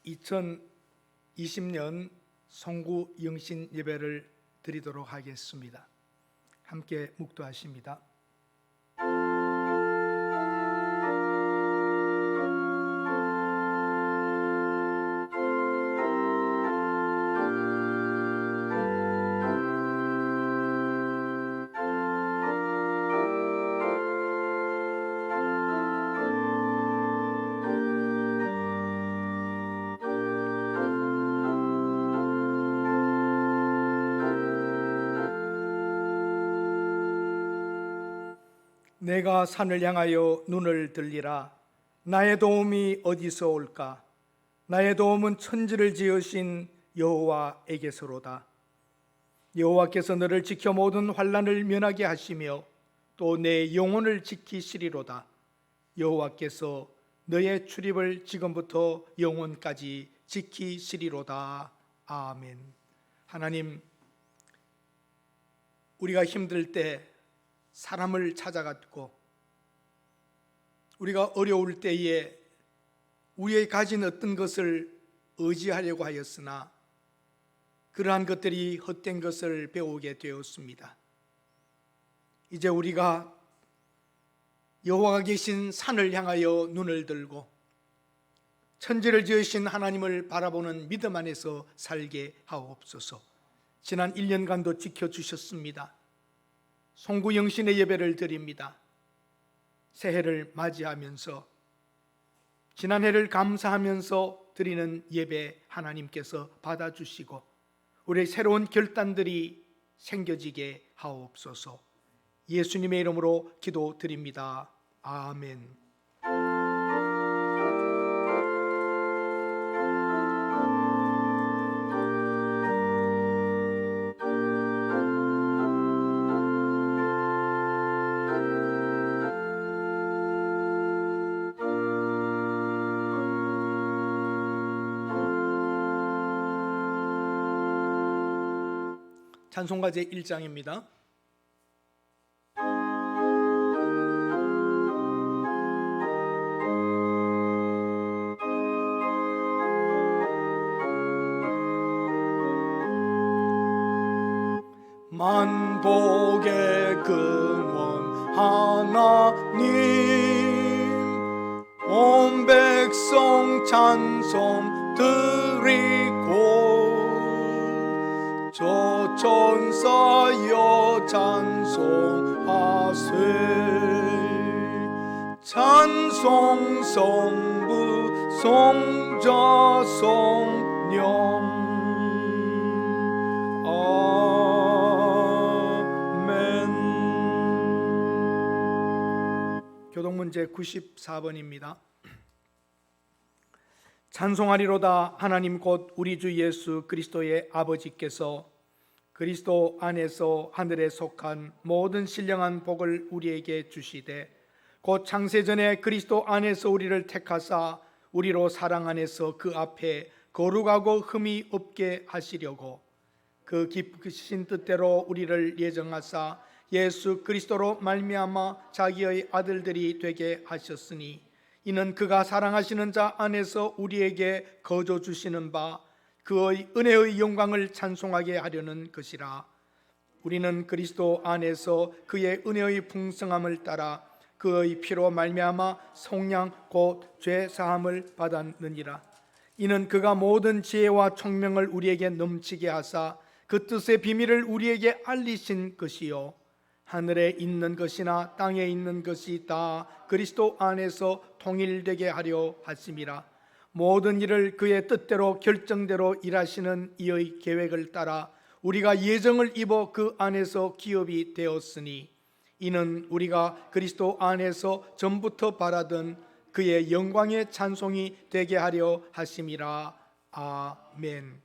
2020년 송구 영신 예배를 드리도록 하겠습니다. 함께 묵도하십니다. 내가 산을 향하여 눈을 들리라. 나의 도움이 어디서 올까? 나의 도움은 천지를 지으신 여호와에게서로다. 여호와께서 너를 지켜 모든 환난을 면하게 하시며 또 내 영혼을 지키시리로다. 여호와께서 너의 출입을 지금부터 영원까지 지키시리로다. 아멘. 하나님, 우리가 힘들 때 사람을 찾아갔고, 우리가 어려울 때에 우리의 가진 어떤 것을 의지하려고 하였으나 그러한 것들이 헛된 것을 배우게 되었습니다. 이제 우리가 여호와가 계신 산을 향하여 눈을 들고 천지를 지으신 하나님을 바라보는 믿음 안에서 살게 하옵소서. 지난 1년간도 지켜주셨습니다. 송구 영신의 예배를 드립니다. 새해를 맞이하면서 지난 해를 감사하면서 드리는 예배 하나님께서 받아주시고 우리의 새로운 결단들이 생겨지게 하옵소서. 예수님의 이름으로 기도드립니다. 아멘. 찬송가제 1장입니다. 만복의 근원 하나님, 온 백성 찬송 드리고 저 천사여 찬송하세. 찬송 성부 성자 성령. 아멘. 교동문제 94번입니다. 찬송하리로다. 하나님 곧 우리 주 예수 그리스도의 아버지께서 그리스도 안에서 하늘에 속한 모든 신령한 복을 우리에게 주시되 곧 창세전에 그리스도 안에서 우리를 택하사 우리로 사랑 안에서 그 앞에 거룩하고 흠이 없게 하시려고 그 기쁘신 뜻대로 우리를 예정하사 예수 그리스도로 말미암아 자기의 아들들이 되게 하셨으니 이는 그가 사랑하시는 자 안에서 우리에게 거저 주시는 바 그의 은혜의 영광을 찬송하게 하려는 것이라. 우리는 그리스도 안에서 그의 은혜의 풍성함을 따라 그의 피로 말미암아 속량 곧 죄 사함을 받았느니라. 이는 그가 모든 지혜와 총명을 우리에게 넘치게 하사 그 뜻의 비밀을 우리에게 알리신 것이요 하늘에 있는 것이나 땅에 있는 것이 다 그리스도 안에서 통일되게 하려 하심이라. 모든 일을 그의 뜻대로 결정대로 일하시는 이의 계획을 따라 우리가 예정을 입어 그 안에서 기업이 되었으니 이는 우리가 그리스도 안에서 전부터 바라던 그의 영광의 찬송이 되게 하려 하심이라. 아멘.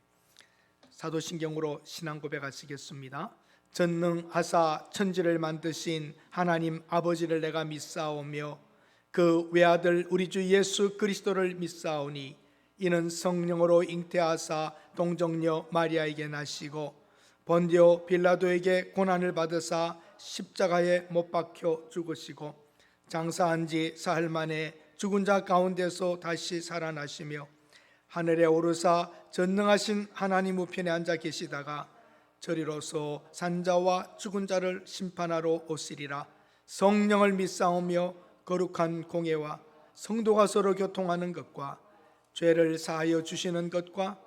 사도신경으로 신앙 고백하시겠습니다. 전능하사 천지를 만드신 하나님 아버지를 내가 믿사오며 그 외아들 우리 주 예수 그리스도를 믿사오니 이는 성령으로 잉태하사 동정녀 마리아에게 나시고 본디오 빌라도에게 고난을 받으사 십자가에 못 박혀 죽으시고 장사한 지 사흘 만에 죽은 자 가운데서 다시 살아나시며 하늘에 오르사 전능하신 하나님 우편에 앉아 계시다가 저리로서 산자와 죽은 자를 심판하러 오시리라. 성령을 믿사오며 거룩한 공예와 성도가 서로 교통하는 것과 죄를 사하여 주시는 것과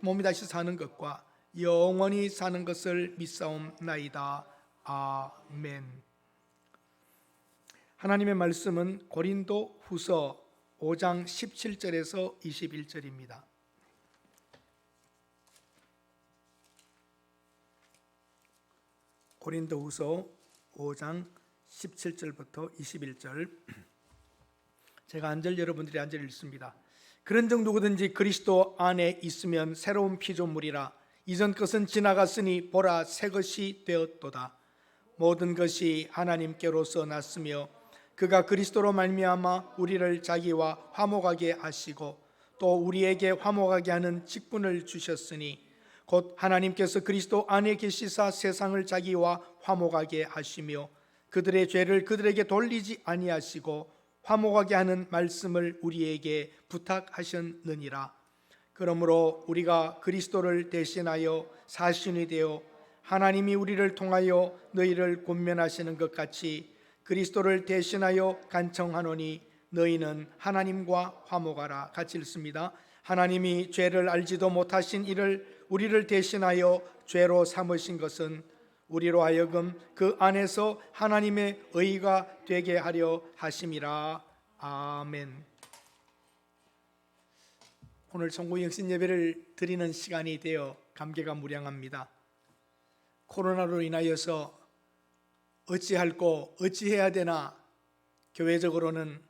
몸이 다시 사는 것과 영원히 사는 것을 믿사옵나이다. 아멘. 하나님의 말씀은 고린도 후서 5장 17절에서 21절입니다. 고린도 후서 5장 17절부터 21절. 제가 한절 여러분들이 한절 읽습니다. 그런즉 누구든지 그리스도 안에 있으면 새로운 피조물이라. 이전 것은 지나갔으니 보라 새 것이 되었도다. 모든 것이 하나님께로서 났으며 그가 그리스도로 말미암아 우리를 자기와 화목하게 하시고 또 우리에게 화목하게 하는 직분을 주셨으니 곧 하나님께서 그리스도 안에 계시사 세상을 자기와 화목하게 하시며 그들의 죄를 그들에게 돌리지 아니하시고 화목하게 하는 말씀을 우리에게 부탁하셨느니라. 그러므로 우리가 그리스도를 대신하여 사신이 되어 하나님이 우리를 통하여 너희를 권면하시는 것 같이 그리스도를 대신하여 간청하노니 너희는 하나님과 화목하라. 같이 읽습니다. 하나님이 죄를 알지도 못하신 이를 우리를 대신하여 죄로 삼으신 것은 우리로 하여금 그 안에서 하나님의 의가 되게 하려 하심이라. 아멘. 오늘 성공영신 예배를 드리는 시간이 되어 감개가 무량합니다. 코로나로 인하여서 어찌할꼬 어찌해야 되나, 교회적으로는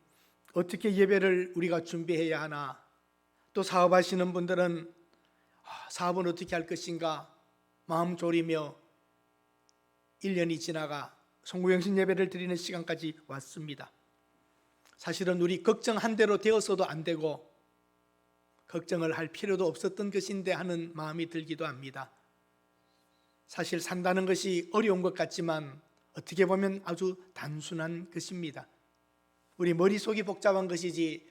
어떻게 예배를 우리가 준비해야 하나, 또 사업하시는 분들은 사업은 어떻게 할 것인가 마음 졸이며 1년이 지나가 송구영신 예배를 드리는 시간까지 왔습니다. 사실은 우리 걱정한 대로 되어서도 안 되고 걱정을 할 필요도 없었던 것인데 하는 마음이 들기도 합니다. 사실 산다는 것이 어려운 것 같지만 어떻게 보면 아주 단순한 것입니다. 우리 머릿속이 복잡한 것이지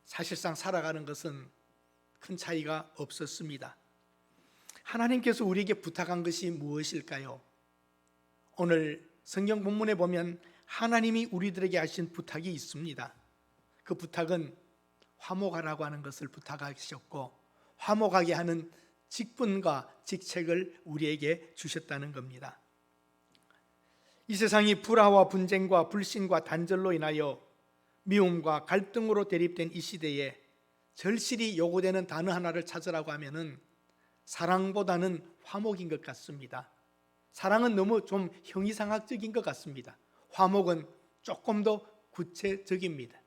사실상 살아가는 것은 큰 차이가 없었습니다. 하나님께서 우리에게 부탁한 것이 무엇일까요? 오늘 성경 본문에 보면 하나님이 우리들에게 하신 부탁이 있습니다. 그 부탁은 화목하라고 하는 것을 부탁하셨고 화목하게 하는 직분과 직책을 우리에게 주셨다는 겁니다. 이 세상이 불화와 분쟁과 불신과 단절로 인하여 미움과 갈등으로 대립된 이 시대에 절실히 요구되는 단어 하나를 찾으라고 하면은 사랑보다는 화목인 것 같습니다. 사랑은 너무 좀 형이상학적인 것 같습니다. 화목은 조금 더 구체적입니다.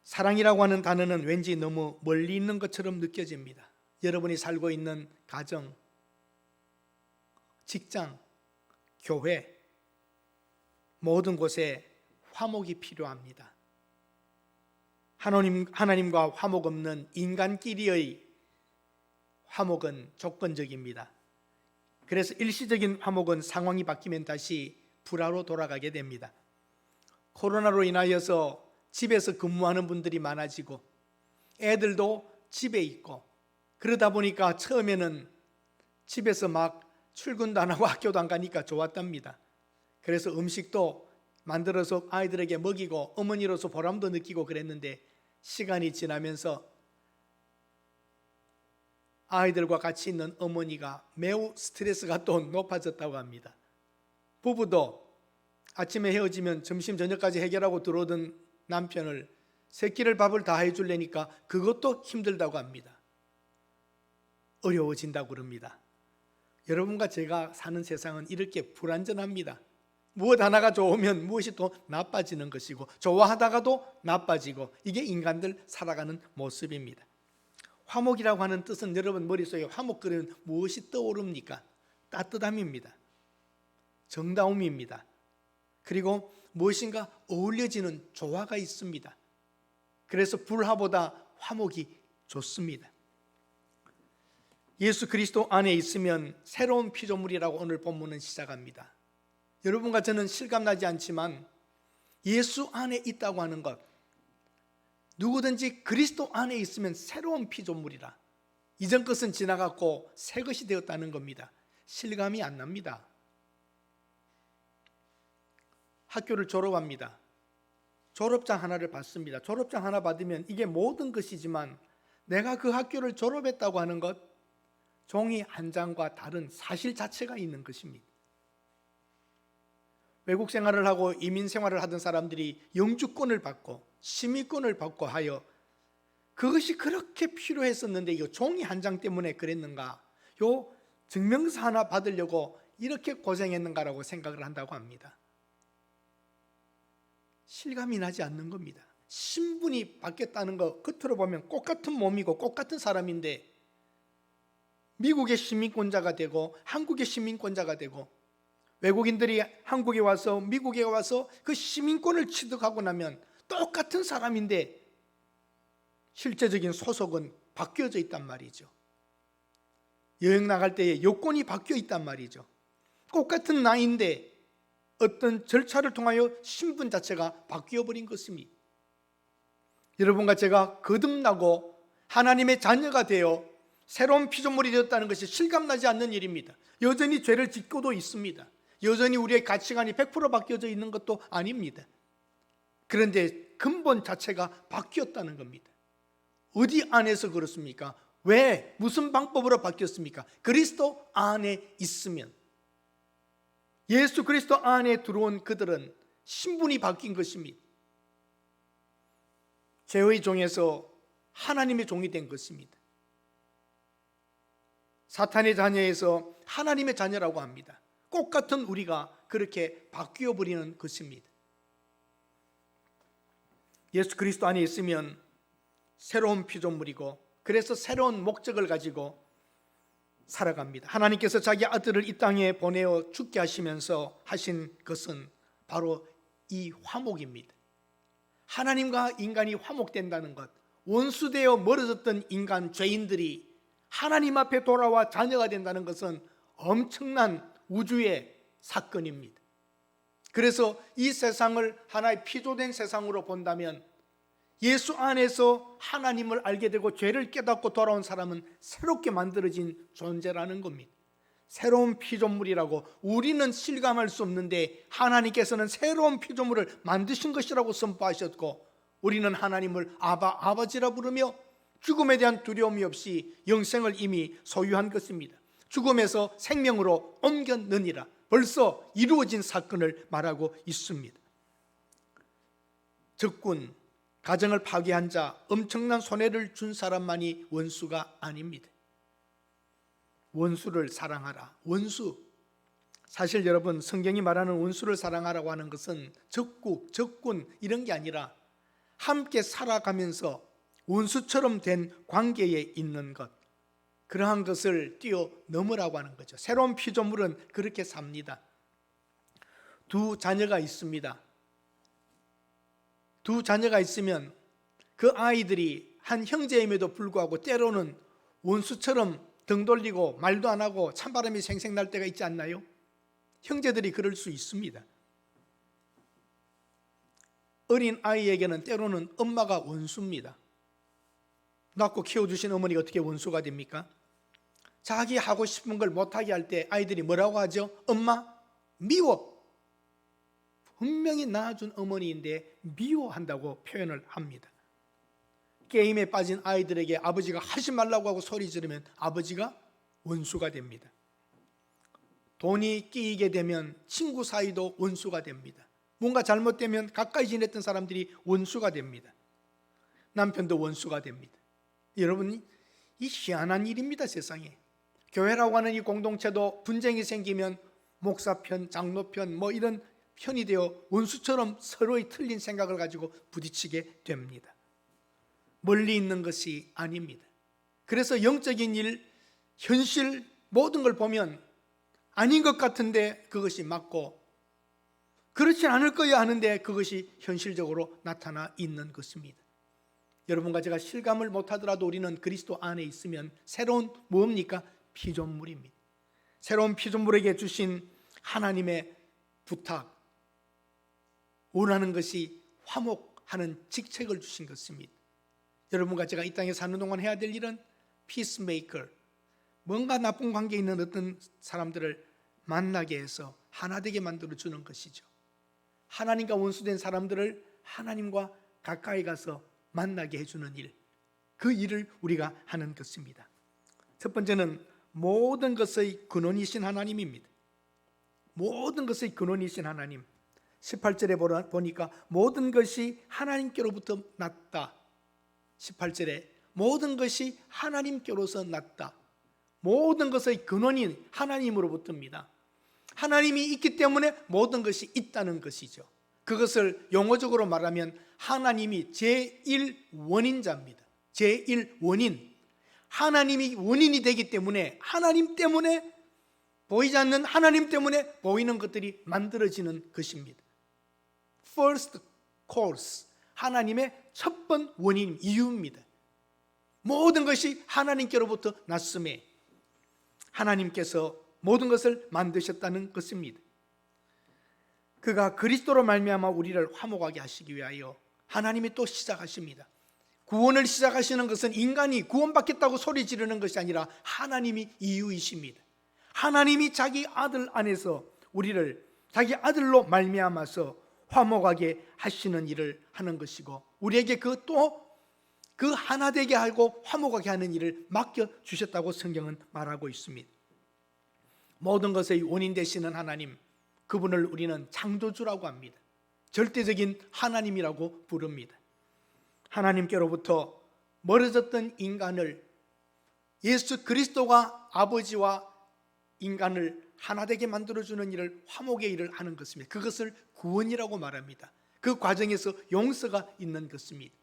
사랑이라고 하는 단어는 왠지 너무 멀리 있는 것처럼 느껴집니다. 여러분이 살고 있는 가정, 직장, 교회, 모든 곳에 화목이 필요합니다. 하나님과 화목 없는 인간끼리의 화목은 조건적입니다. 그래서 일시적인 화목은 상황이 바뀌면 다시 불화로 돌아가게 됩니다. 코로나로 인하여서 집에서 근무하는 분들이 많아지고 애들도 집에 있고 그러다 보니까 처음에는 집에서 막 출근도 안 하고 학교도 안 가니까 좋았답니다. 그래서 음식도 만들어서 아이들에게 먹이고 어머니로서 보람도 느끼고 그랬는데 시간이 지나면서 아이들과 같이 있는 어머니가 매우 스트레스가 또 높아졌다고 합니다. 부부도 아침에 헤어지면 점심 저녁까지 해결하고 들어오던 남편을 세 끼를 밥을 다 해주려니까 그것도 힘들다고 합니다. 어려워진다고 그럽니다. 여러분과 제가 사는 세상은 이렇게 불완전합니다. 무엇 하나가 좋으면 무엇이 또 나빠지는 것이고 좋아하다가도 나빠지고 이게 인간들 살아가는 모습입니다. 화목이라고 하는 뜻은 여러분 머릿속에 화목거리는 무엇이 떠오릅니까? 따뜻함입니다. 정다움입니다. 그리고 무엇인가 어울려지는 조화가 있습니다. 그래서 불화보다 화목이 좋습니다. 예수 그리스도 안에 있으면 새로운 피조물이라고 오늘 본문은 시작합니다. 여러분과 저는 실감나지 않지만 예수 안에 있다고 하는 것, 누구든지 그리스도 안에 있으면 새로운 피조물이라. 이전 것은 지나갔고 새 것이 되었다는 겁니다. 실감이 안 납니다. 학교를 졸업합니다. 졸업장 하나를 받습니다. 졸업장 하나 받으면 이게 모든 것이지만 내가 그 학교를 졸업했다고 하는 것, 종이 한 장과 다른 사실 자체가 있는 것입니다. 외국 생활을 하고 이민 생활을 하던 사람들이 영주권을 받고 시민권을 받고 하여 그것이 그렇게 필요했었는데 이 종이 한 장 때문에 그랬는가, 요 증명서 하나 받으려고 이렇게 고생했는가라고 생각을 한다고 합니다. 실감이 나지 않는 겁니다. 신분이 바뀌었다는 거 겉으로 보면 똑같은 몸이고 똑같은 사람인데 미국의 시민권자가 되고 한국의 시민권자가 되고, 외국인들이 한국에 와서 미국에 와서 그 시민권을 취득하고 나면 똑같은 사람인데 실제적인 소속은 바뀌어져 있단 말이죠. 여행 나갈 때에 여권이 바뀌어 있단 말이죠. 똑같은 나이인데 어떤 절차를 통하여 신분 자체가 바뀌어 버린 것입니다. 여러분과 제가 거듭나고 하나님의 자녀가 되어 새로운 피조물이 되었다는 것이 실감나지 않는 일입니다. 여전히 죄를 짓고도 있습니다. 여전히 우리의 가치관이 100% 바뀌어져 있는 것도 아닙니다. 그런데 근본 자체가 바뀌었다는 겁니다. 어디 안에서 그렇습니까? 왜? 무슨 방법으로 바뀌었습니까? 그리스도 안에 있으면. 예수 그리스도 안에 들어온 그들은 신분이 바뀐 것입니다. 죄의 종에서 하나님의 종이 된 것입니다. 사탄의 자녀에서 하나님의 자녀라고 합니다. 똑같은 우리가 그렇게 바뀌어 버리는 것입니다. 예수 그리스도 안에 있으면 새로운 피조물이고, 그래서 새로운 목적을 가지고 살아갑니다. 하나님께서 자기 아들을 이 땅에 보내어 죽게 하시면서 하신 것은 바로 이 화목입니다. 하나님과 인간이 화목된다는 것, 원수되어 멀어졌던 인간 죄인들이 하나님 앞에 돌아와 자녀가 된다는 것은 엄청난 우주의 사건입니다. 그래서 이 세상을 하나의 피조된 세상으로 본다면 예수 안에서 하나님을 알게 되고 죄를 깨닫고 돌아온 사람은 새롭게 만들어진 존재라는 겁니다. 새로운 피조물이라고 우리는 실감할 수 없는데 하나님께서는 새로운 피조물을 만드신 것이라고 선포하셨고, 우리는 하나님을 아버지라 부르며 죽음에 대한 두려움이 없이 영생을 이미 소유한 것입니다. 죽음에서 생명으로 옮겼느니라, 벌써 이루어진 사건을 말하고 있습니다. 적군, 가정을 파괴한 자, 엄청난 손해를 준 사람만이 원수가 아닙니다. 원수를 사랑하라. 원수, 사실 여러분, 성경이 말하는 원수를 사랑하라고 하는 것은 적국, 적군 이런 게 아니라 함께 살아가면서 원수처럼 된 관계에 있는 것, 그러한 것을 뛰어넘으라고 하는 거죠. 새로운 피조물은 그렇게 삽니다. 두 자녀가 있습니다. 두 자녀가 있으면 그 아이들이 한 형제임에도 불구하고 때로는 원수처럼 등 돌리고 말도 안 하고 찬바람이 생생 날 때가 있지 않나요? 형제들이 그럴 수 있습니다. 어린 아이에게는 때로는 엄마가 원수입니다. 낳고 키워주신 어머니가 어떻게 원수가 됩니까? 자기 하고 싶은 걸 못하게 할 때 아이들이 뭐라고 하죠? 엄마 미워. 분명히 낳아준 어머니인데 미워한다고 표현을 합니다. 게임에 빠진 아이들에게 아버지가 하지 말라고 하고 소리 지르면 아버지가 원수가 됩니다. 돈이 끼이게 되면 친구 사이도 원수가 됩니다. 뭔가 잘못되면 가까이 지냈던 사람들이 원수가 됩니다. 남편도 원수가 됩니다. 여러분, 이 희한한 일입니다. 세상에 교회라고 하는 이 공동체도 분쟁이 생기면 목사편, 장로편 뭐 이런 편이 되어 원수처럼 서로의 틀린 생각을 가지고 부딪히게 됩니다. 멀리 있는 것이 아닙니다. 그래서 영적인 일, 현실 모든 걸 보면 아닌 것 같은데 그것이 맞고, 그렇지 않을 거야 하는데 그것이 현실적으로 나타나 있는 것입니다. 여러분과 제가 실감을 못하더라도 우리는 그리스도 안에 있으면 새로운 뭡니까? 피조물입니다. 새로운 피조물에게 주신 하나님의 부탁, 원하는 것이 화목하는 직책을 주신 것입니다. 여러분과 제가 이 땅에 사는 동안 해야 될 일은 피스메이커, 뭔가 나쁜 관계에 있는 어떤 사람들을 만나게 해서 하나 되게 만들어주는 것이죠. 하나님과 원수된 사람들을 하나님과 가까이 가서 만나게 해주는 일, 그 일을 우리가 하는 것입니다. 첫 번째는 모든 것의 근원이신 하나님입니다. 모든 것의 근원이신 하나님. 18절에 보니까 모든 것이 하나님께로부터 났다. 18절에 모든 것이 하나님께로서 났다. 모든 것의 근원인 하나님으로부터입니다. 하나님이 있기 때문에 모든 것이 있다는 것이죠. 그것을 용어적으로 말하면 하나님이 제1원인자입니다. 제1원인. 하나님이 원인이 되기 때문에 하나님 때문에 보이지 않는 하나님 때문에 보이는 것들이 만들어지는 것입니다. First cause, 하나님의 첫 번 원인, 이유입니다. 모든 것이 하나님께로부터 났음에 하나님께서 모든 것을 만드셨다는 것입니다. 그가 그리스도로 말미암아 우리를 화목하게 하시기 위하여 하나님이 또 시작하십니다. 구원을 시작하시는 것은 인간이 구원받겠다고 소리 지르는 것이 아니라 하나님이 이유이십니다. 하나님이 자기 아들 안에서 우리를 자기 아들로 말미암아서 화목하게 하시는 일을 하는 것이고, 우리에게 그 하나 되게 하고 화목하게 하는 일을 맡겨주셨다고 성경은 말하고 있습니다. 모든 것의 원인 되시는 하나님, 그분을 우리는 창조주라고 합니다. 절대적인 하나님이라고 부릅니다. 하나님께로부터 멀어졌던 인간을 예수 그리스도가 아버지와 인간을 하나 되게 만들어주는 일을, 화목의 일을 하는 것입니다. 그것을 구원이라고 말합니다. 그 과정에서 용서가 있는 것입니다.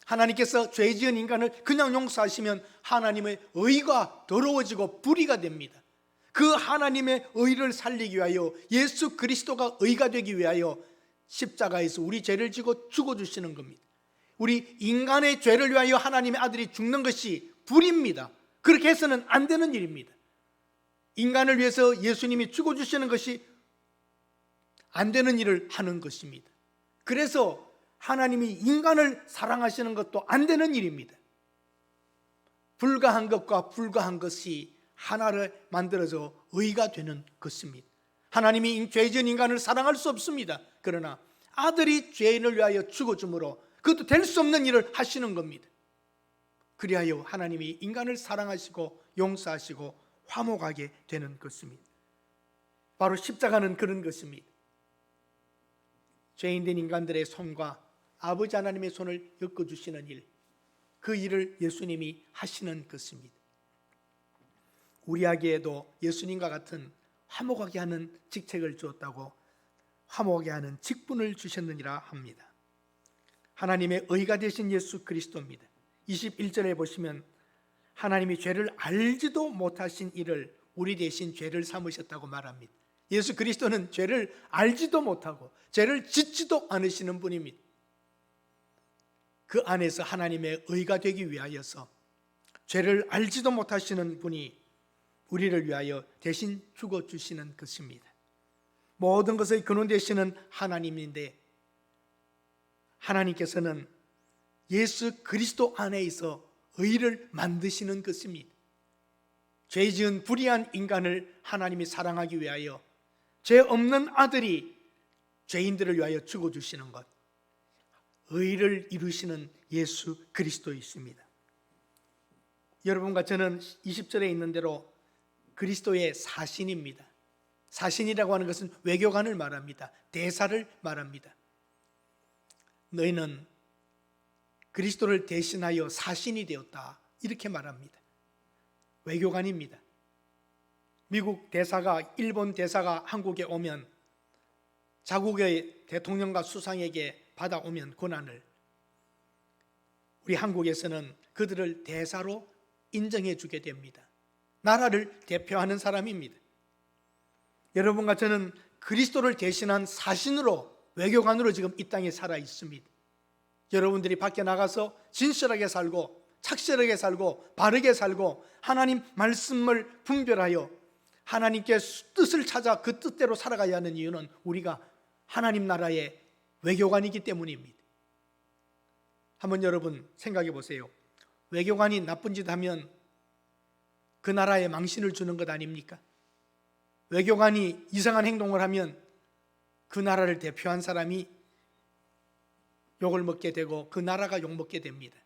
하나님께서 죄 지은 인간을 그냥 용서하시면 하나님의 의가 더러워지고 불의가 됩니다. 그 하나님의 의를 살리기 위하여 예수 그리스도가 의가 되기 위하여 십자가에서 우리 죄를 지고 죽어주시는 겁니다. 우리 인간의 죄를 위하여 하나님의 아들이 죽는 것이 불의입니다. 그렇게 해서는 안 되는 일입니다. 인간을 위해서 예수님이 죽어주시는 것이 안 되는 일을 하는 것입니다. 그래서 하나님이 인간을 사랑하시는 것도 안 되는 일입니다. 불가한 것과 불가한 것이 하나를 만들어서 의가 되는 것입니다. 하나님이 죄 지은 인간을 사랑할 수 없습니다. 그러나 아들이 죄인을 위하여 죽어줌으로 그것도 될 수 없는 일을 하시는 겁니다. 그리하여 하나님이 인간을 사랑하시고 용서하시고 화목하게 되는 것입니다. 바로 십자가는 그런 것입니다. 죄인된 인간들의 손과 아버지 하나님의 손을 엮어주시는 일, 그 일을 예수님이 하시는 것입니다. 우리에게도 예수님과 같은 화목하게 하는 직책을 주었다고, 화목하게 하는 직분을 주셨느니라 합니다. 하나님의 의가 되신 예수 그리스도입니다. 21절에 보시면 하나님이 죄를 알지도 못하신 이를 우리 대신 죄를 삼으셨다고 말합니다. 예수 그리스도는 죄를 알지도 못하고 죄를 짓지도 않으시는 분입니다. 그 안에서 하나님의 의가 되기 위하여서 죄를 알지도 못하시는 분이 우리를 위하여 대신 죽어주시는 것입니다. 모든 것의 근원 되시는 하나님인데, 하나님께서는 예수 그리스도 안에 있어 의를 만드시는 것입니다. 죄 지은 불의한 인간을 하나님이 사랑하기 위하여 죄 없는 아들이 죄인들을 위하여 죽어주시는 것, 의를 이루시는 예수 그리스도이십니다. 여러분과 저는 20절에 있는 대로 그리스도의 사신입니다. 사신이라고 하는 것은 외교관을 말합니다. 대사를 말합니다. 너희는 그리스도를 대신하여 사신이 되었다, 이렇게 말합니다. 외교관입니다. 미국 대사가, 일본 대사가 한국에 오면 자국의 대통령과 수상에게 받아오면 권한을, 우리 한국에서는 그들을 대사로 인정해 주게 됩니다. 나라를 대표하는 사람입니다. 여러분과 저는 그리스도를 대신한 사신으로, 외교관으로 지금 이 땅에 살아 있습니다. 여러분들이 밖에 나가서 진실하게 살고 착실하게 살고 바르게 살고 하나님 말씀을 분별하여 하나님께 뜻을 찾아 그 뜻대로 살아가야 하는 이유는 우리가 하나님 나라의 외교관이기 때문입니다. 한번 여러분 생각해 보세요. 외교관이 나쁜 짓 하면 그 나라에 망신을 주는 것 아닙니까? 외교관이 이상한 행동을 하면 그 나라를 대표한 사람이 욕을 먹게 되고 그 나라가 욕먹게 됩니다.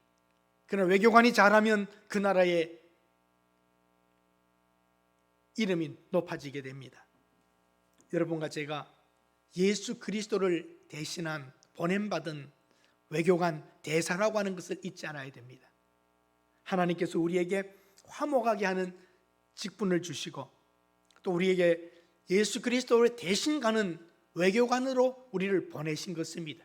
그러나 외교관이 잘하면 그 나라의 이름이 높아지게 됩니다. 여러분과 제가 예수 그리스도를 대신한 보냄받은 외교관 대사라고 하는 것을 잊지 않아야 됩니다. 하나님께서 우리에게 화목하게 하는 직분을 주시고 또 우리에게 예수 그리스도를 대신 가는 외교관으로 우리를 보내신 것입니다.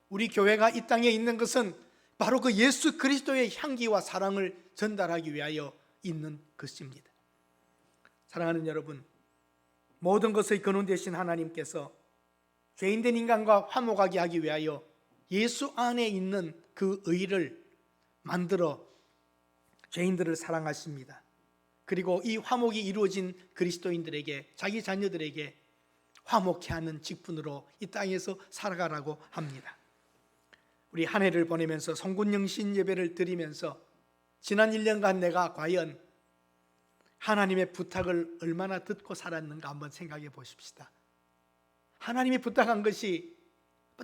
우리 교회가 이 땅에 있는 것은 바로 그 예수 그리스도의 향기와 사랑을 전달하기 위하여 있는 것입니다. 사랑하는 여러분, 모든 것의 근원 되신 하나님께서 죄인된 인간과 화목하게 하기 위하여 예수 안에 있는 그 의를 만들어 죄인들을 사랑하십니다. 그리고 이 화목이 이루어진 그리스도인들에게, 자기 자녀들에게 화목케 하는 직분으로 이 땅에서 살아가라고 합니다. 우리 한 해를 보내면서 성군영신 예배를 드리면서 지난 1년간 내가 과연 하나님의 부탁을 얼마나 듣고 살았는가 한번 생각해 보십시다. 하나님이 부탁한 것이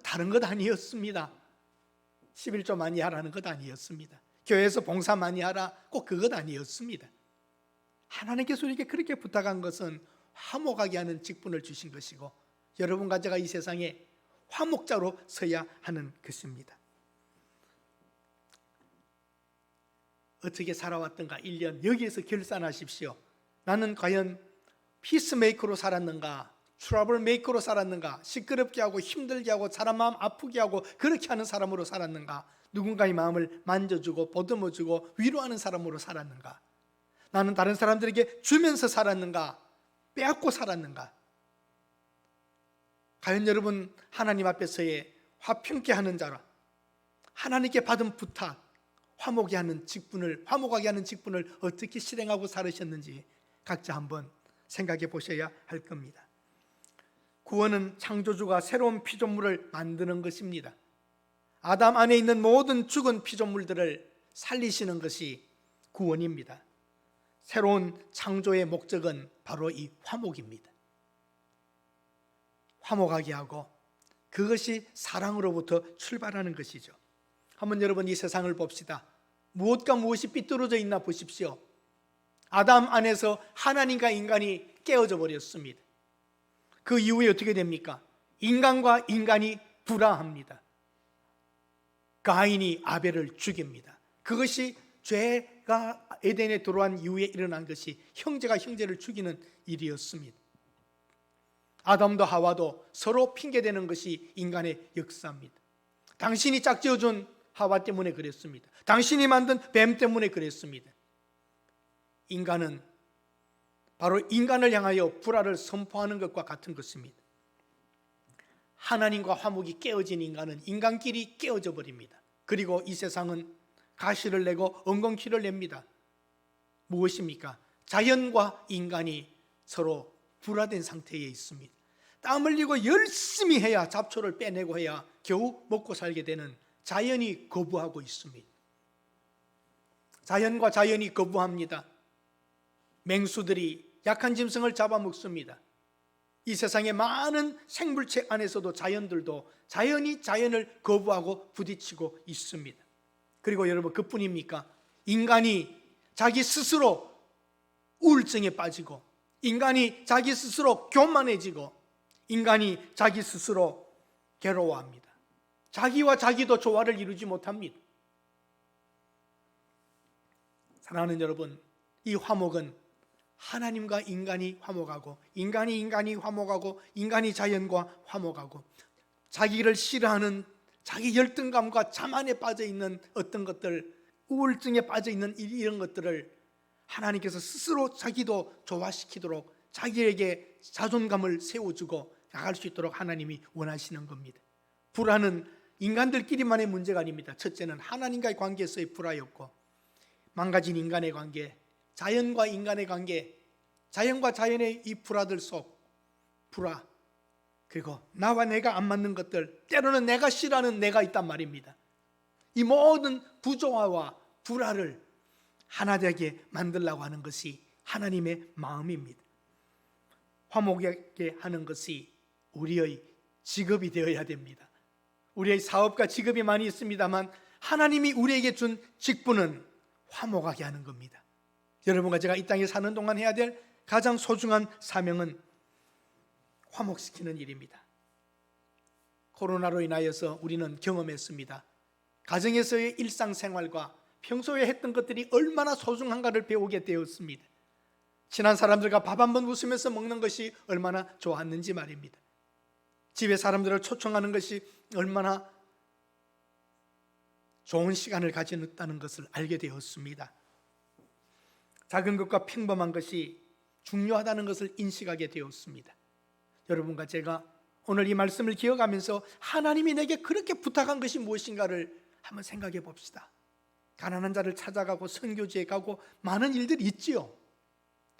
다른 것 아니었습니다. 11조 많이 하라는 것 아니었습니다. 교회에서 봉사 많이 하라, 꼭 그것 아니었습니다. 하나님께서 우리에게 그렇게 부탁한 것은 화목하게 하는 직분을 주신 것이고 여러분과 제가 이 세상에 화목자로 서야 하는 것입니다. 어떻게 살아왔던가 1년 여기에서 결산하십시오. 나는 과연 피스메이커로 살았는가, 트러블 메이커로 살았는가, 시끄럽게 하고 힘들게 하고 사람 마음 아프게 하고 그렇게 하는 사람으로 살았는가, 누군가의 마음을 만져주고 보듬어주고 위로하는 사람으로 살았는가, 나는 다른 사람들에게 주면서 살았는가, 빼앗고 살았는가. 과연 여러분 하나님 앞에서의 화평케 하는 자라, 하나님께 받은 부탁, 화목하게 하는 직분을 어떻게 실행하고 살으셨는지 각자 한번 생각해 보셔야 할 겁니다. 구원은 창조주가 새로운 피조물을 만드는 것입니다. 아담 안에 있는 모든 죽은 피조물들을 살리시는 것이 구원입니다. 새로운 창조의 목적은 바로 이 화목입니다. 화목하게 하고 그것이 사랑으로부터 출발하는 것이죠. 한번 여러분 이 세상을 봅시다. 무엇과 무엇이 삐뚤어져 있나 보십시오. 아담 안에서 하나님과 인간이 깨어져 버렸습니다. 그 이후에 어떻게 됩니까? 인간과 인간이 불화합니다. 가인이 아벨을 죽입니다. 그것이 죄가 에덴에 들어온 이후에 일어난 것이 형제가 형제를 죽이는 일이었습니다. 아담도 하와도 서로 핑계대는 것이 인간의 역사입니다. 당신이 짝지어준 하와 때문에 그랬습니다. 당신이 만든 뱀 때문에 그랬습니다. 인간은 바로 인간을 향하여 불화를 선포하는 것과 같은 것입니다. 하나님과 화목이 깨어진 인간은 인간끼리 깨어져 버립니다. 그리고 이 세상은 가시를 내고 엉겅퀴를 냅니다. 무엇입니까? 자연과 인간이 서로 불화된 상태에 있습니다. 땀 흘리고 열심히 해야, 잡초를 빼내고 해야 겨우 먹고 살게 되는 자연이 거부하고 있습니다. 자연과 자연이 거부합니다. 맹수들이 약한 짐승을 잡아먹습니다. 이 세상의 많은 생물체 안에서도 자연들도 자연이 자연을 거부하고 부딪히고 있습니다. 그리고 여러분 그뿐입니까? 인간이 자기 스스로 우울증에 빠지고, 인간이 자기 스스로 교만해지고, 인간이 자기 스스로 괴로워합니다. 자기와 자기도 조화를 이루지 못합니다. 사랑하는 여러분, 이 화목은 하나님과 인간이 화목하고, 인간이 화목하고, 인간이 자연과 화목하고, 자기를 싫어하는 자기 열등감과 자만에 빠져있는 어떤 것들, 우울증에 빠져있는 이런 것들을 하나님께서 스스로 자기도 조화시키도록 자기에게 자존감을 세워주고 나갈 수 있도록 하나님이 원하시는 겁니다. 불화는 인간들끼리만의 문제가 아닙니다. 첫째는 하나님과의 관계에서의 불화였고, 망가진 인간의 관계, 자연과 인간의 관계, 자연과 자연의 이 불화들 속 불화, 그리고 나와 내가 안 맞는 것들, 때로는 내가 싫어하는 내가 있단 말입니다. 이 모든 부조화와 불화를 하나 되게 만들려고 하는 것이 하나님의 마음입니다. 화목하게 하는 것이 우리의 직업이 되어야 됩니다. 우리의 사업과 직업이 많이 있습니다만 하나님이 우리에게 준 직분은 화목하게 하는 겁니다. 여러분과 제가 이 땅에 사는 동안 해야 될 가장 소중한 사명은 화목시키는 일입니다. 코로나로 인하여서 우리는 경험했습니다. 가정에서의 일상생활과 평소에 했던 것들이 얼마나 소중한가를 배우게 되었습니다. 친한 사람들과 밥 한번 웃으면서 먹는 것이 얼마나 좋았는지 말입니다. 집에 사람들을 초청하는 것이 얼마나 좋은 시간을 가졌다는 것을 알게 되었습니다. 작은 것과 평범한 것이 중요하다는 것을 인식하게 되었습니다. 여러분과 제가 오늘 이 말씀을 기억하면서 하나님이 내게 그렇게 부탁한 것이 무엇인가를 한번 생각해 봅시다. 가난한 자를 찾아가고 선교지에 가고 많은 일들이 있지요.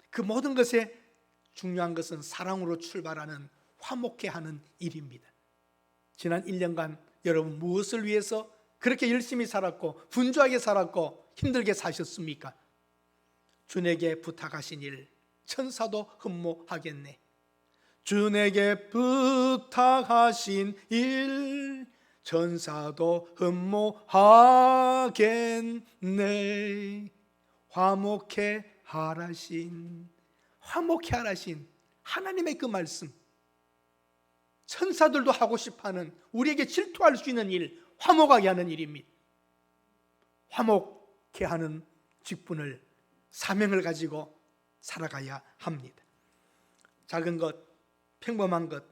그 모든 것에 중요한 것은 사랑으로 출발하는 화목해 하는 일입니다. 지난 1년간 여러분 무엇을 위해서 그렇게 열심히 살았고 분주하게 살았고 힘들게 사셨습니까? 주에게 부탁하신 일 천사도 흠모하겠네. 주에게 부탁하신 일 천사도 흠모하겠네. 화목해 하라신 하나님의 그 말씀, 천사들도 하고 싶어하는, 우리에게 질투할 수 있는 일, 화목하게 하는 일입니다. 화목해 하는 직분을, 사명을 가지고 살아가야 합니다. 작은 것, 평범한 것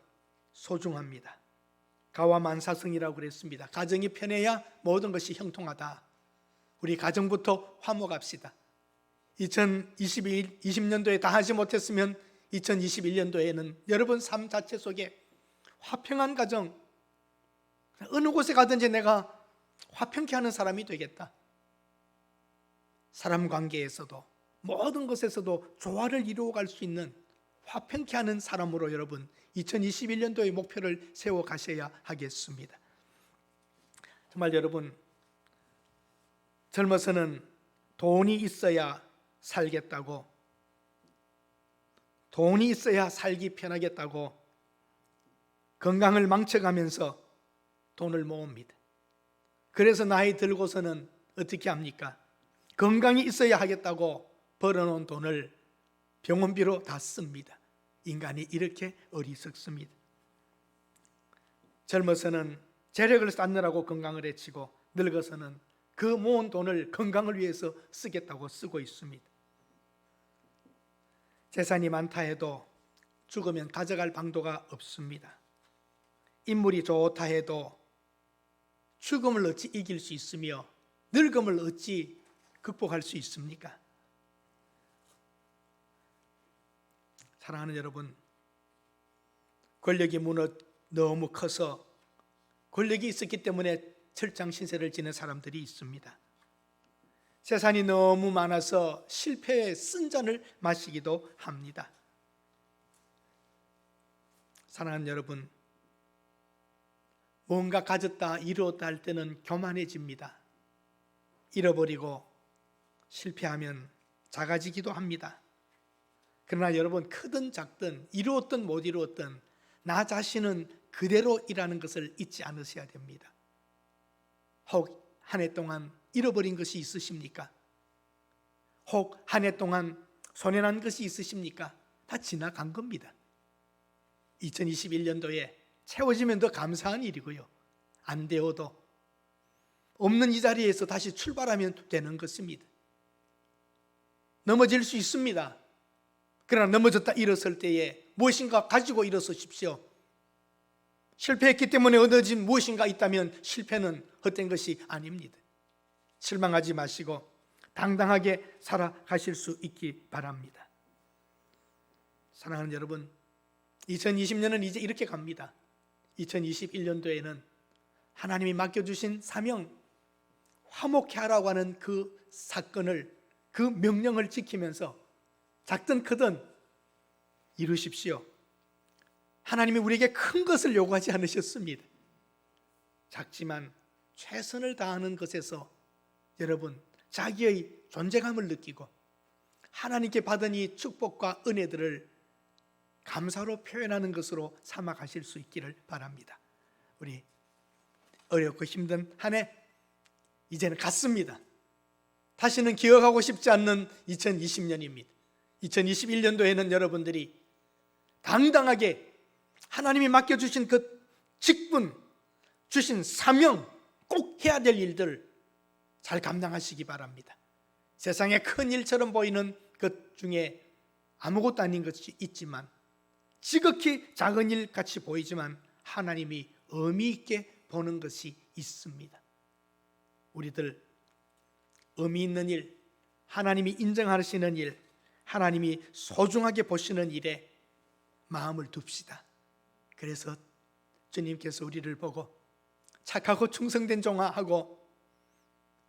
소중합니다. 가와만사성이라고 그랬습니다. 가정이 편해야 모든 것이 형통하다. 우리 가정부터 화목합시다. 2020년도에 다 하지 못했으면 2021년도에는 여러분 삶 자체 속에 화평한 가정, 어느 곳에 가든지 내가 화평케 하는 사람이 되겠다. 사람 관계에서도 모든 것에서도 조화를 이루어갈 수 있는 화평케 하는 사람으로 여러분 2021년도의 목표를 세워 가셔야 하겠습니다. 정말 여러분, 젊어서는 돈이 있어야 살겠다고, 돈이 있어야 살기 편하겠다고 건강을 망쳐가면서 돈을 모읍니다. 그래서 나이 들고서는 어떻게 합니까? 건강이 있어야 하겠다고 벌어놓은 돈을 병원비로 다 씁니다. 인간이 이렇게 어리석습니다. 젊어서는 재력을 쌓느라고 건강을 해치고 늙어서는 그 모은 돈을 건강을 위해서 쓰겠다고 쓰고 있습니다. 재산이 많다 해도 죽으면 가져갈 방도가 없습니다. 인물이 좋다 해도 죽음을 어찌 이길 수 있으며 늙음을 어찌 극복할 수 있습니까? 사랑하는 여러분, 권력이 너무 커서 권력이 있었기 때문에 철장 신세를 지는 사람들이 있습니다. 재산이 너무 많아서 실패에 쓴 잔을 마시기도 합니다. 사랑하는 여러분, 뭔가 가졌다, 이루었다 할 때는 교만해집니다. 잃어버리고 실패하면 작아지기도 합니다. 그러나 여러분, 크든 작든 이루었든 못 이루었든 나 자신은 그대로이라는 것을 잊지 않으셔야 됩니다. 혹 한 해 동안 잃어버린 것이 있으십니까? 혹 한 해 동안 손해난 것이 있으십니까? 다 지나간 겁니다. 2021년도에 채워지면 더 감사한 일이고요, 안 되어도 없는 이 자리에서 다시 출발하면 되는 것입니다. 넘어질 수 있습니다. 그러나 넘어졌다 일어설 때에 무엇인가 가지고 일어서십시오. 실패했기 때문에 얻어진 무엇인가 있다면 실패는 헛된 것이 아닙니다. 실망하지 마시고 당당하게 살아가실 수 있기 바랍니다. 사랑하는 여러분, 2020년은 이제 이렇게 갑니다. 2021년도에는 하나님이 맡겨주신 사명, 화목해 하라고 하는 그 사건을, 그 명령을 지키면서 작든 크든 이루십시오. 하나님이 우리에게 큰 것을 요구하지 않으셨습니다. 작지만 최선을 다하는 것에서 여러분 자기의 존재감을 느끼고 하나님께 받은 이 축복과 은혜들을 감사로 표현하는 것으로 삼아 가실 수 있기를 바랍니다. 우리 어렵고 힘든 한 해 이제는 갔습니다. 다시는 기억하고 싶지 않는 2020년입니다. 2021년도에는 여러분들이 당당하게 하나님이 맡겨주신 그 직분, 주신 사명, 꼭 해야 될 일들을 잘 감당하시기 바랍니다. 세상에 큰 일처럼 보이는 것 중에 아무것도 아닌 것이 있지만, 지극히 작은 일 같이 보이지만 하나님이 의미 있게 보는 것이 있습니다. 우리들 의미 있는 일, 하나님이 인정하시는 일, 하나님이 소중하게 보시는 일에 마음을 둡시다. 그래서 주님께서 우리를 보고 착하고 충성된 종아하고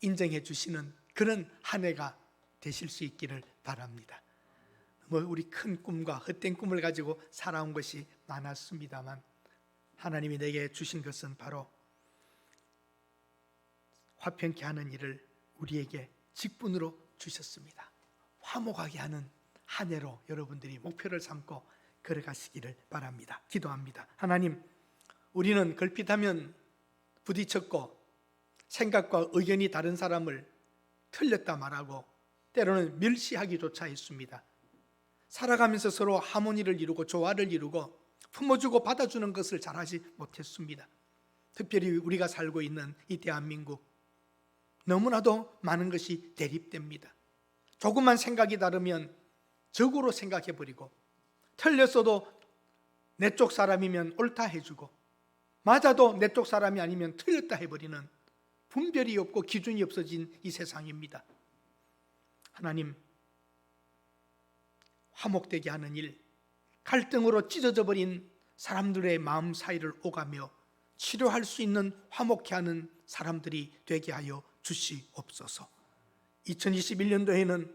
인정해 주시는 그런 한 해가 되실 수 있기를 바랍니다. 우리 큰 꿈과 헛된 꿈을 가지고 살아온 것이 많았습니다만, 하나님이 내게 주신 것은 바로 화평케 하는 일을 우리에게 직분으로 주셨습니다. 화목하게 하는 한 해로 여러분들이 목표를 삼고 걸어가시기를 바랍니다. 기도합니다. 하나님, 우리는 걸핏하면 부딪혔고 생각과 의견이 다른 사람을 틀렸다 말하고 때로는 멸시하기조차 했습니다. 살아가면서 서로 하모니를 이루고 조화를 이루고 품어주고 받아주는 것을 잘하지 못했습니다. 특별히 우리가 살고 있는 이 대한민국, 너무나도 많은 것이 대립됩니다. 조금만 생각이 다르면 적으로 생각해버리고, 틀렸어도 내 쪽 사람이면 옳다 해주고, 맞아도 내 쪽 사람이 아니면 틀렸다 해버리는 분별이 없고 기준이 없어진 이 세상입니다. 하나님, 화목되게 하는 일, 갈등으로 찢어져 버린 사람들의 마음 사이를 오가며 치료할 수 있는 화목케 하는 사람들이 되게 하여 주시옵소서. 2021년도에는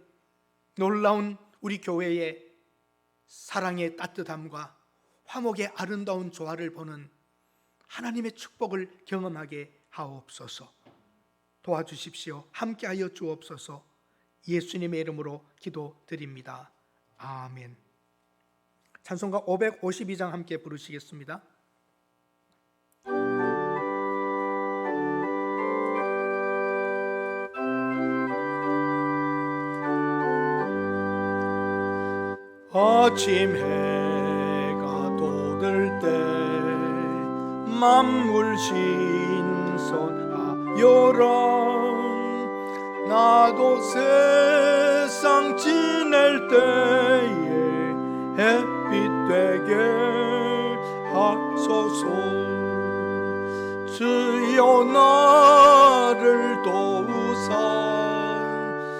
놀라운 우리 교회의 사랑의 따뜻함과 화목의 아름다운 조화를 보는 하나님의 축복을 경험하게 하옵소서. 도와주십시오. 함께하여 주옵소서. 예수님의 이름으로 기도드립니다. 아멘. 찬송가 552장 함께 부르시겠습니다. 아침 해가 돋을 때 만물 신선하여라. 나도 세상 지낼 때에 햇빛 되게 하소서. 주여 나를 도우사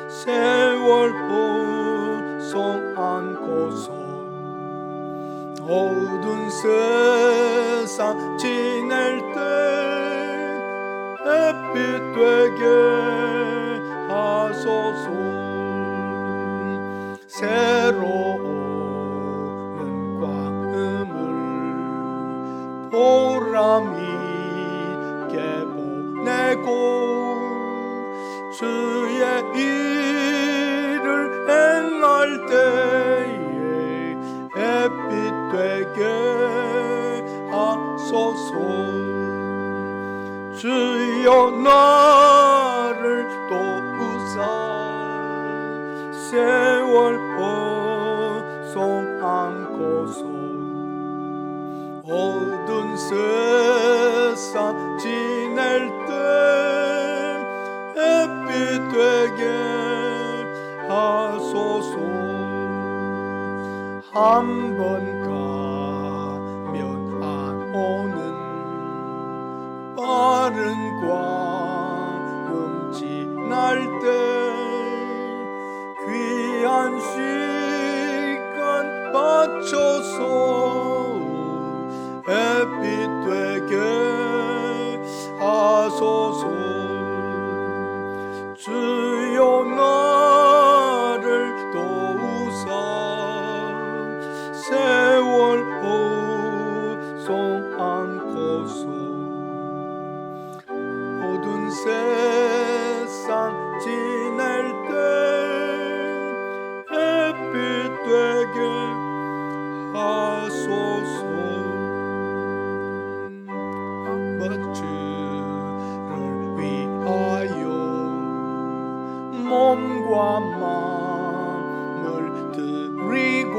세월 보송 안고서 어두운 세상 지낼 때 햇빛 되게 하소서. 새로운 광음을 보람 있게 보내고 주의 일을 행할 때에 햇빛 되게 하소서. 주여 나를 도우사 세월 보송 안고서 어두운 세상 지낼 때 햇빛 되게 하소서. 한 번 가면 안 오는 빠른 광음 지날 때 귀한 시간 바쳐서 햇빛 되게 하소서. 주여 나를 도우사 세월 보송 안고서 어두운 몸과 마음을 드리고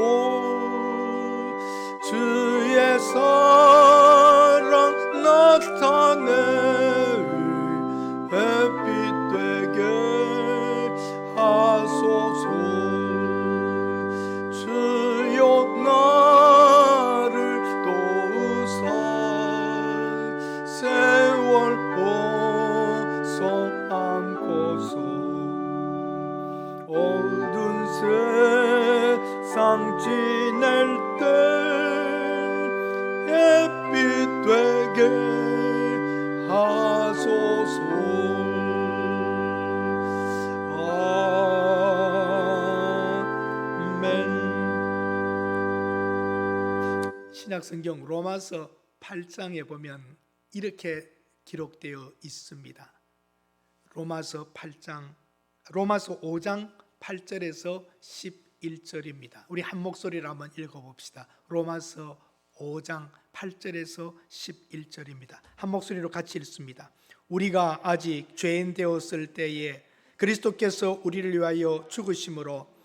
주의 사랑 나타내 햇빛 되게 하소서. 주여 나를 도우사 세월 벗어 안고서 어두운 세상 지낼 때 햇빛 되게 하소서. 신약성경 로마서 8장에 보면 이렇게 기록되어 있습니다. 로마서 5장 8절에서 11절입니다. 우리 한 목소리로 한번 읽어봅시다. 로마서 5장 8절에서 11절입니다. 한 목소리로 같이 읽습니다. 우리가 아직 죄인 되었을 때에 그리스도께서 우리를 위하여 죽으심으로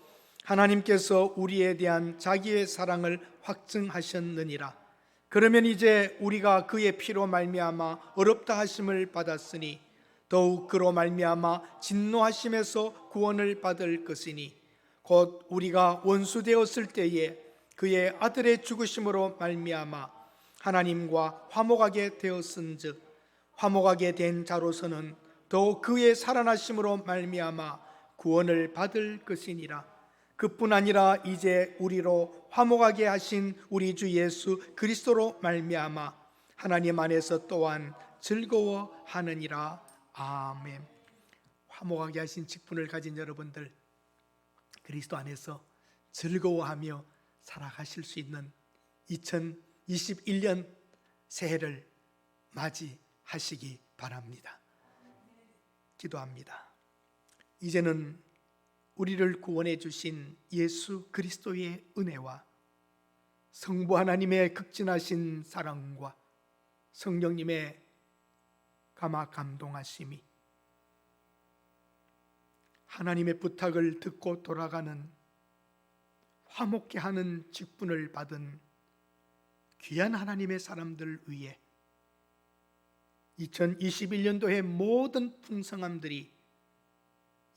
하나님께서 우리에 대한 자기의 사랑을 확증하셨느니라. 그러면 이제 우리가 그의 피로 말미암아 어렵다 하심을 받았으니 더욱 그로 말미암아 진노하심에서 구원을 받을 것이니 곧 우리가 원수 되었을 때에 그의 아들의 죽으심으로 말미암아 하나님과 화목하게 되었은즉 화목하게 된 자로서는 더욱 그의 살아나심으로 말미암아 구원을 받을 것이니라. 그뿐 아니라 이제 우리로 화목하게 하신 우리 주 예수 그리스도로 말미암아 하나님 안에서 또한 즐거워하느니라. 아멘. 화목하게 하신 직분을 가진 여러분들, 그리스도 안에서 즐거워하며 살아가실 수 있는 2021년 새해를 맞이하시기 바랍니다. 기도합니다. 이제는 우리를 구원해 주신 예수 그리스도의 은혜와 성부 하나님의 극진하신 사랑과 성령님의 감화 감동하심이 하나님의 부탁을 듣고 돌아가는 화목케 하는 직분을 받은 귀한 하나님의 사람들 위에 2021년도의 모든 풍성함들이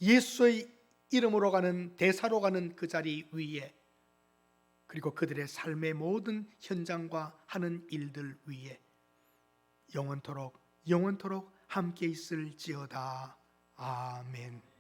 예수의 이름으로 가는 대사로 가는 그 자리 위에 그리고 그들의 삶의 모든 현장과 하는 일들 위에 영원토록 함께 있을지어다. 아멘.